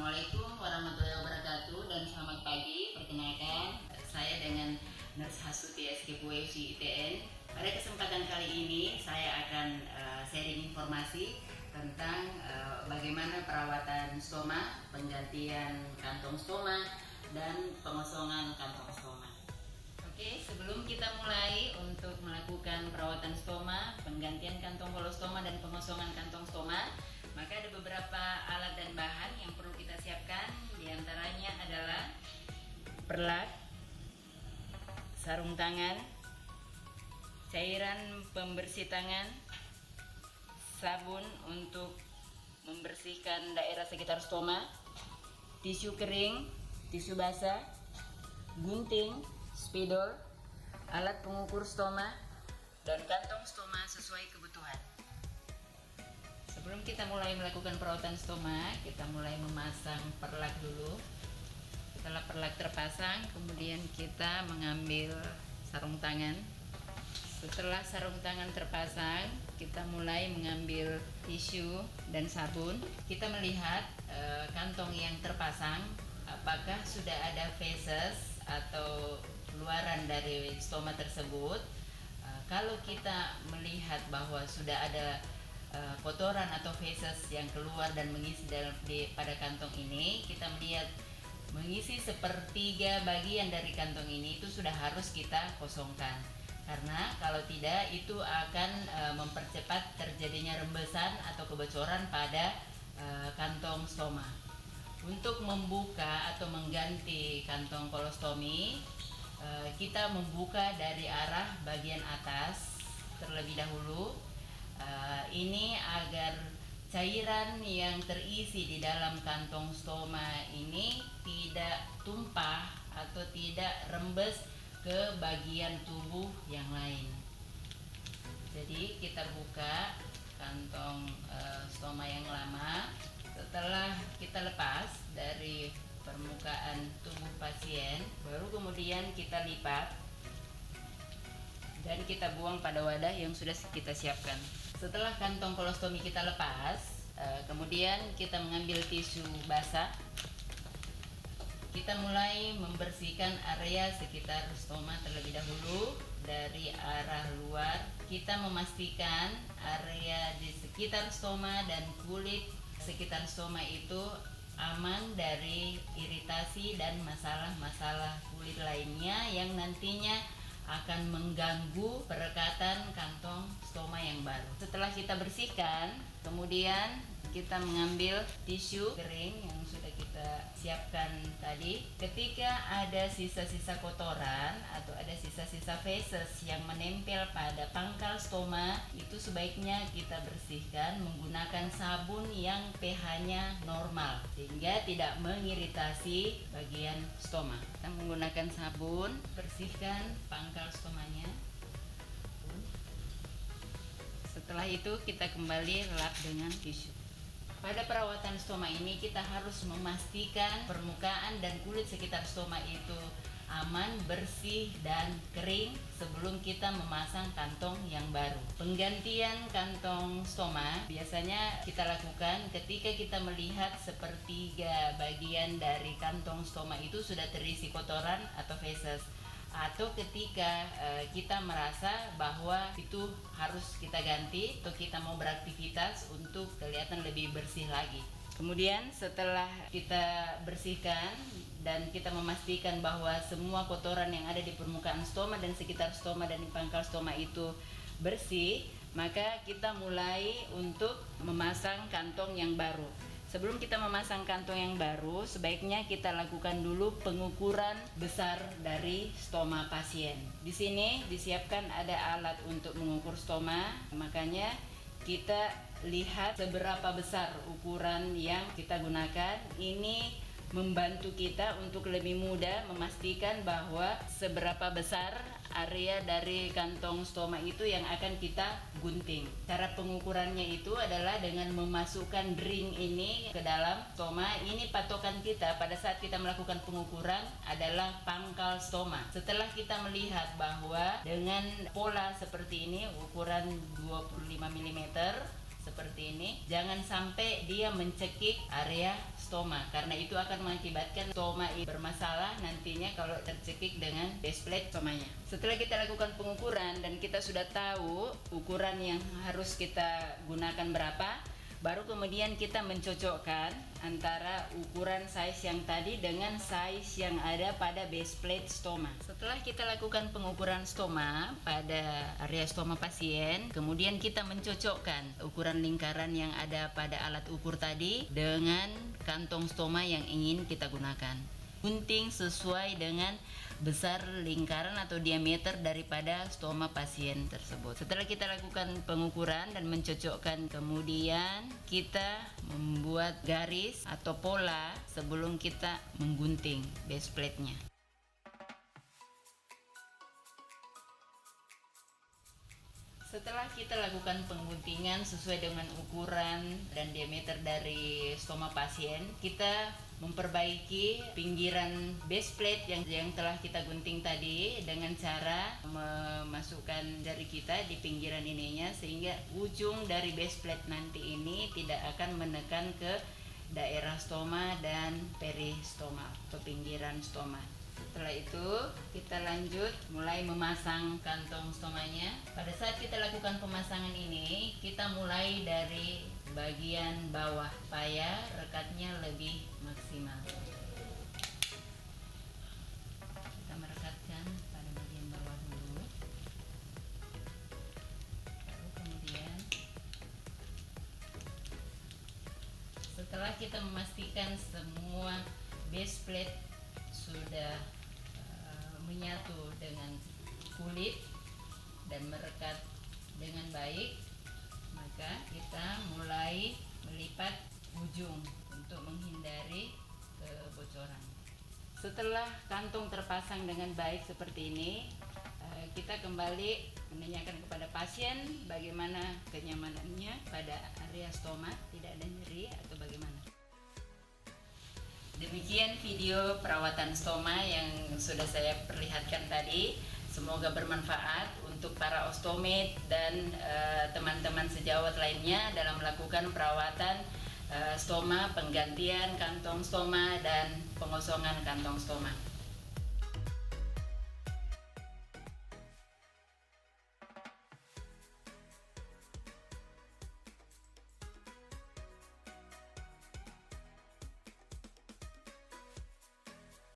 Assalamualaikum warahmatullahi wabarakatuh dan selamat pagi. Perkenalkan, saya dengan Nurse Hasuti SKPUFC ITN. Pada kesempatan kali ini saya akan sharing informasi tentang bagaimana perawatan stoma, penggantian kantong stoma, dan pengosongan kantong stoma. Oke, sebelum kita mulai untuk melakukan perawatan stoma, penggantian kantong kolostoma dan pengosongan kantong stoma, maka ada beberapa alat dan bahan yang perlu kita siapkan. Di antaranya adalah perlak, sarung tangan, cairan pembersih tangan, sabun untuk membersihkan daerah sekitar stoma, tisu kering, tisu basah, gunting, spidol, alat pengukur stoma, dan kantong stoma sesuai kebutuhan. Sebelum kita mulai melakukan perawatan stoma, kita mulai memasang perlak dulu. Setelah perlak terpasang, kemudian kita mengambil sarung tangan. Setelah sarung tangan terpasang, kita mulai mengambil tisu dan sabun. Kita melihat kantong yang terpasang, apakah sudah ada feses atau keluaran dari stoma tersebut. Kalau kita melihat bahwa sudah ada kotoran atau feses yang keluar dan mengisi pada kantong ini, kita melihat mengisi sepertiga bagian dari kantong ini, itu sudah harus kita kosongkan, karena kalau tidak itu akan mempercepat terjadinya rembesan atau kebocoran pada kantong stoma. Untuk membuka atau mengganti kantong kolostomi, kita membuka dari arah bagian atas terlebih dahulu. Ini agar cairan yang terisi di dalam kantong stoma ini tidak tumpah atau tidak rembes ke bagian tubuh yang lain. Jadi kita buka kantong stoma yang lama. Setelah kita lepas dari permukaan tubuh pasien, baru kemudian kita lipat dan kita buang pada wadah yang sudah kita siapkan. Setelah kantong kolostomi kita lepas, kemudian kita mengambil tisu basah. Kita mulai membersihkan area sekitar stoma terlebih dahulu dari arah luar. Kita memastikan area di sekitar stoma dan kulit sekitar stoma itu aman dari iritasi dan masalah-masalah kulit lainnya yang nantinya akan mengganggu perekatan kantong stoma yang baru. Setelah kita bersihkan, kemudian kita mengambil tisu kering yang sudah kita siapkan tadi. Ketika ada sisa-sisa kotoran atau ada sisa-sisa feses yang menempel pada pangkal stoma, itu sebaiknya kita bersihkan menggunakan sabun yang pH-nya normal sehingga tidak mengiritasi bagian stoma. Kita menggunakan sabun, bersihkan pangkal stomanya. Setelah itu kita kembali lap dengan tisu. Pada perawatan stoma ini kita harus memastikan permukaan dan kulit sekitar stoma itu aman, bersih, dan kering sebelum kita memasang kantong yang baru. Penggantian kantong stoma biasanya kita lakukan ketika kita melihat sepertiga bagian dari kantong stoma itu sudah terisi kotoran atau feses, atau ketika kita merasa bahwa itu harus kita ganti atau kita mau beraktivitas untuk kelihatan lebih bersih lagi. Kemudian setelah kita bersihkan dan kita memastikan bahwa semua kotoran yang ada di permukaan stoma dan sekitar stoma dan di pangkal stoma itu bersih, maka kita mulai untuk memasang kantong yang baru. Sebelum kita memasang kantong yang baru, sebaiknya kita lakukan dulu pengukuran besar dari stoma pasien. Di sini disiapkan ada alat untuk mengukur stoma, makanya kita lihat seberapa besar ukuran yang kita gunakan. Ini membantu kita untuk lebih mudah memastikan bahwa seberapa besar area dari kantong stoma itu yang akan kita gunting. Cara pengukurannya itu adalah dengan memasukkan ring ini ke dalam stoma. Ini patokan kita pada saat kita melakukan pengukuran adalah pangkal stoma. Setelah kita melihat bahwa dengan pola seperti ini, ukuran 25 mm, seperti ini, jangan sampai dia mencekik area stoma, karena itu akan mengakibatkan stoma ini bermasalah nantinya kalau tercekik dengan base plate stomanya. Setelah kita lakukan pengukuran dan kita sudah tahu ukuran yang harus kita gunakan berapa, baru kemudian kita mencocokkan antara ukuran size yang tadi dengan size yang ada pada base plate stoma. Setelah kita lakukan pengukuran stoma pada area stoma pasien, kemudian kita mencocokkan ukuran lingkaran yang ada pada alat ukur tadi dengan kantong stoma yang ingin kita gunakan. Gunting sesuai dengan besar lingkaran atau diameter daripada stoma pasien tersebut. Setelah kita lakukan pengukuran dan mencocokkan, kemudian kita membuat garis atau pola sebelum kita menggunting base plate-nya. Setelah kita lakukan pengguntingan sesuai dengan ukuran dan diameter dari stoma pasien, kita memperbaiki pinggiran base plate yang telah kita gunting tadi dengan cara memasukkan jari kita di pinggiran ininya, sehingga ujung dari base plate nanti ini tidak akan menekan ke daerah stoma dan peristoma atau pinggiran stoma. Setelah itu kita lanjut mulai memasang kantong stomanya. Pada saat kita lakukan pemasangan ini, kita mulai dari bagian bawah supaya rekatnya lebih maksimal. Kita merekatkan pada bagian bawah dulu, baru kemudian setelah kita memastikan semua base plate sudah menyatu dengan kulit dan merekat dengan baik, maka kita mulai melipat ujung untuk menghindari kebocoran. Setelah kantung terpasang dengan baik seperti ini, kita kembali menanyakan kepada pasien bagaimana kenyamanannya pada area stoma, tidak ada nyeri atau bagaimana. Demikian video perawatan stoma yang sudah saya perlihatkan tadi. Semoga bermanfaat untuk para osteomate dan teman-teman sejawat lainnya dalam melakukan perawatan stoma, penggantian kantong stoma, dan pengosongan kantong stoma.